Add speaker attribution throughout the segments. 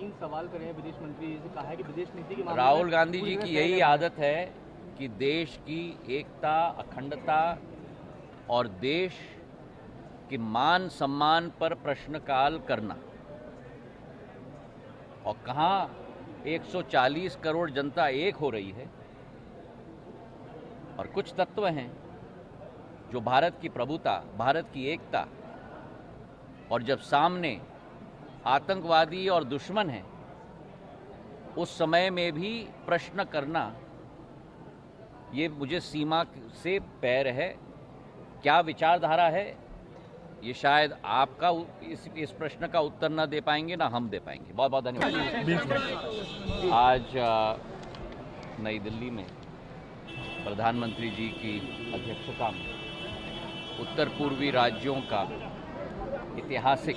Speaker 1: 3 सवाल करे हैं विदेश मंत्री जी से, कहा है कि विदेश नीति के मामले में
Speaker 2: राहुल गांधी जी
Speaker 1: पूरी
Speaker 2: की
Speaker 1: तरह
Speaker 2: यही
Speaker 1: तय
Speaker 2: आदत है कि देश की एकता, अखंडता और देश के मान सम्मान पर प्रश्नकाल करना। और कहाँ 140 करोड़ जनता एक हो रही है और कुछ तत्व हैं जो भारत की प्रभुता, भारत की एकता, और जब सामने आतंकवादी और दुश्मन हैं उस समय में भी प्रश्न करना, ये मुझे सीमा से पैर है। क्या विचारधारा है, ये शायद आपका इस प्रश्न का उत्तर ना दे पाएंगे, ना हम दे पाएंगे। बहुत बहुत धन्यवाद। आज नई दिल्ली में प्रधानमंत्री जी की अध्यक्षता में उत्तर पूर्वी राज्यों का ऐतिहासिक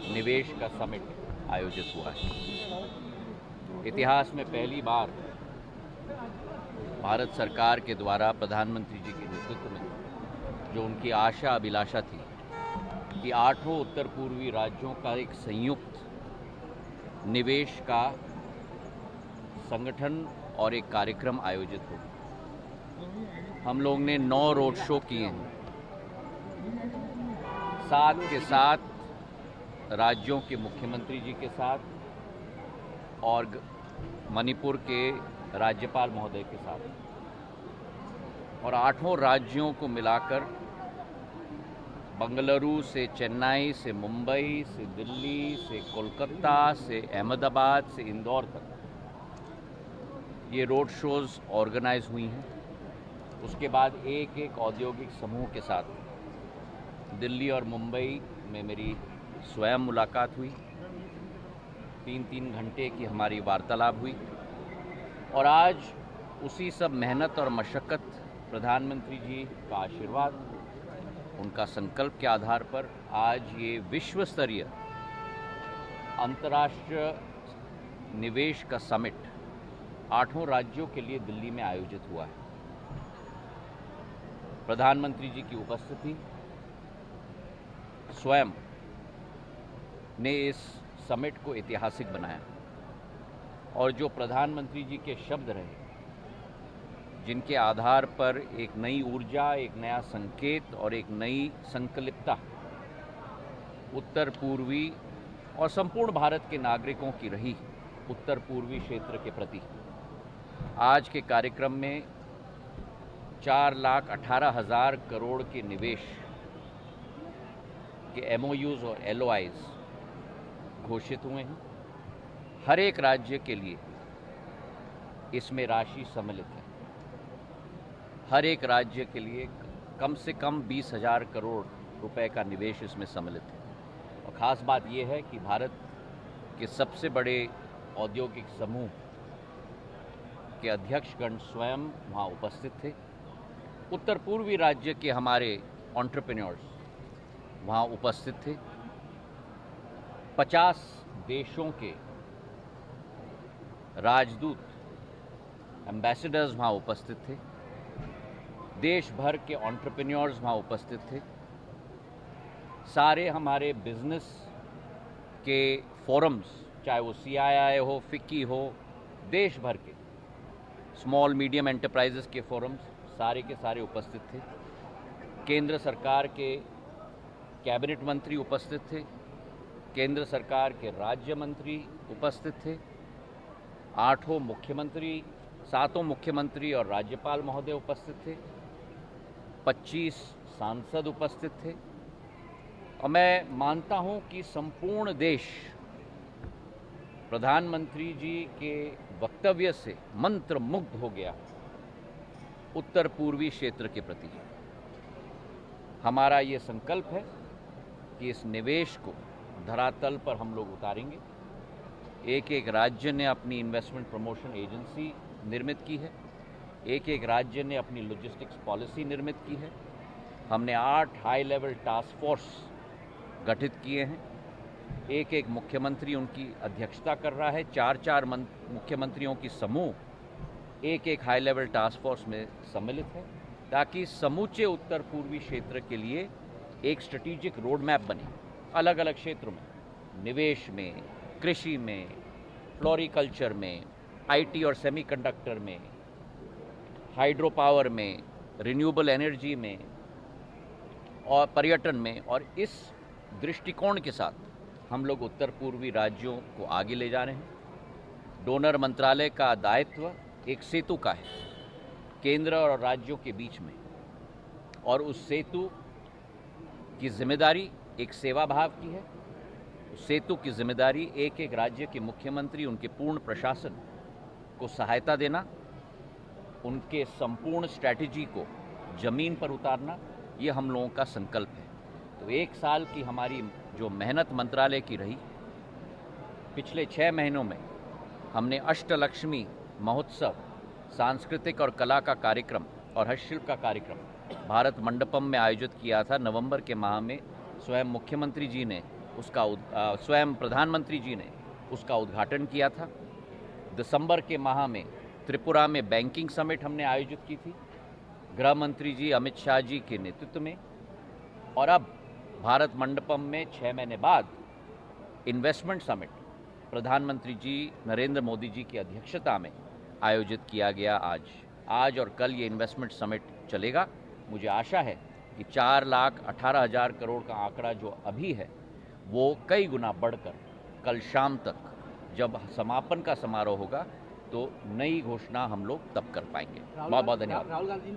Speaker 2: निवेश का समिट आयोजित हुआ है। इतिहास में पहली बार भारत सरकार के द्वारा प्रधानमंत्री जी के नेतृत्व में जो उनकी आशा अभिलाषा थी कि 8 उत्तर पूर्वी राज्यों का एक संयुक्त निवेश का संगठन और एक कार्यक्रम आयोजित हो। हम लोग ने 9 रोड शो किए हैं, साथ के साथ राज्यों के मुख्यमंत्री जी के साथ और मणिपुर के राज्यपाल महोदय के साथ, और 8 राज्यों को मिलाकर बंगलुरु से चेन्नई से मुंबई से दिल्ली से कोलकाता से अहमदाबाद से इंदौर तक ये रोड शोज़ ऑर्गेनाइज हुई हैं। उसके बाद एक एक औद्योगिक समूह के साथ दिल्ली और मुंबई में मेरी स्वयं मुलाकात हुई। 3-3 घंटे की हमारी वार्तालाप हुई और आज उसी सब मेहनत और मशक्क़त, प्रधानमंत्री जी का आशीर्वाद, उनका संकल्प के आधार पर आज ये विश्व स्तरीय अंतर्राष्ट्रीय निवेश का समिट 8 राज्यों के लिए दिल्ली में आयोजित हुआ है। प्रधानमंत्री जी की उपस्थिति स्वयं ने इस समिट को ऐतिहासिक बनाया और जो प्रधानमंत्री जी के शब्द रहे, जिनके आधार पर एक नई ऊर्जा, एक नया संकेत और एक नई संकल्पता उत्तर पूर्वी और संपूर्ण भारत के नागरिकों की रही उत्तर पूर्वी क्षेत्र के प्रति। आज के कार्यक्रम में 4,18,000 करोड़ के निवेश के MOUs और LOIs घोषित हुए हैं। हर एक राज्य के लिए इसमें राशि सम्मिलित है। हर एक राज्य के लिए कम से कम 20,000 करोड़ रुपए का निवेश इसमें सम्मिलित है। और ख़ास बात यह है कि भारत के सबसे बड़े औद्योगिक समूह के अध्यक्षगण स्वयं वहाँ उपस्थित थे। उत्तर पूर्वी राज्य के हमारे एंटरप्रेन्योर्स वहाँ उपस्थित थे। 50 देशों के राजदूत, एम्बेसडर्स वहाँ उपस्थित थे। देश भर के एंटरप्रेन्योर्स वहाँ उपस्थित थे। सारे हमारे बिजनेस के फोरम्स, चाहे वो CII हो, फिक्की हो, देश भर के स्मॉल मीडियम एंटरप्राइजेस के फोरम्स, सारे के सारे उपस्थित थे। केंद्र सरकार के कैबिनेट मंत्री उपस्थित थे। केंद्र सरकार के राज्य मंत्री उपस्थित थे। 8 मुख्यमंत्री, 7 मुख्यमंत्री और राज्यपाल महोदय उपस्थित थे। 25 सांसद उपस्थित थे। और मैं मानता हूं कि संपूर्ण देश प्रधानमंत्री जी के वक्तव्य से मंत्रमुग्ध हो गया उत्तर पूर्वी क्षेत्र के प्रति। हमारा ये संकल्प है कि इस निवेश को धरातल पर हम लोग उतारेंगे। एक एक राज्य ने अपनी इन्वेस्टमेंट प्रमोशन एजेंसी निर्मित की है। एक एक राज्य ने अपनी लॉजिस्टिक्स पॉलिसी निर्मित की है। हमने 8 हाई लेवल टास्क फोर्स गठित किए हैं। एक एक मुख्यमंत्री उनकी अध्यक्षता कर रहा है। 4-4 मुख्यमंत्रियों की समूह एक एक हाई लेवल टास्क फोर्स में सम्मिलित है, ताकि समूचे उत्तर पूर्वी क्षेत्र के लिए एक स्ट्रेटेजिक रोड मैप बने। अलग अलग क्षेत्रों में, निवेश में, कृषि में, फ्लोरिकल्चर में, आईटी और सेमीकंडक्टर में, हाइड्रो पावर में, रिन्यूएबल एनर्जी में और पर्यटन में। और इस दृष्टिकोण के साथ हम लोग उत्तर पूर्वी राज्यों को आगे ले जा रहे हैं। डोनर मंत्रालय का दायित्व एक सेतु का है केंद्र और राज्यों के बीच में, और उस सेतु की जिम्मेदारी एक सेवा भाव की है। उस सेतु की जिम्मेदारी एक एक राज्य के मुख्यमंत्री, उनके पूर्ण प्रशासन को सहायता देना, उनके संपूर्ण स्ट्रैटेजी को जमीन पर उतारना, ये हम लोगों का संकल्प है। तो एक साल की हमारी जो मेहनत मंत्रालय की रही, पिछले 6 महीनों में हमने अष्टलक्ष्मी महोत्सव, सांस्कृतिक और कला का कार्यक्रम और हस्तशिल्प का कार्यक्रम भारत मंडपम में आयोजित किया था। नवंबर के माह में स्वयं मुख्यमंत्री जी ने स्वयं प्रधानमंत्री जी ने उसका उद्घाटन किया था। दिसंबर के माह में त्रिपुरा में बैंकिंग समिट हमने आयोजित की थी गृह मंत्री जी अमित शाह जी के नेतृत्व में। और अब भारत मंडपम में 6 महीने बाद इन्वेस्टमेंट समिट प्रधानमंत्री जी नरेंद्र मोदी जी की अध्यक्षता में आयोजित किया गया। आज और कल ये इन्वेस्टमेंट समिट चलेगा। मुझे आशा है कि 4,18,000 करोड़ का आंकड़ा जो अभी है वो कई गुना बढ़कर कल शाम तक जब समापन का समारोह होगा तो नई घोषणा हम लोग तब कर पाएंगे। बहुत बहुत धन्यवाद।
Speaker 1: राहुल गांधी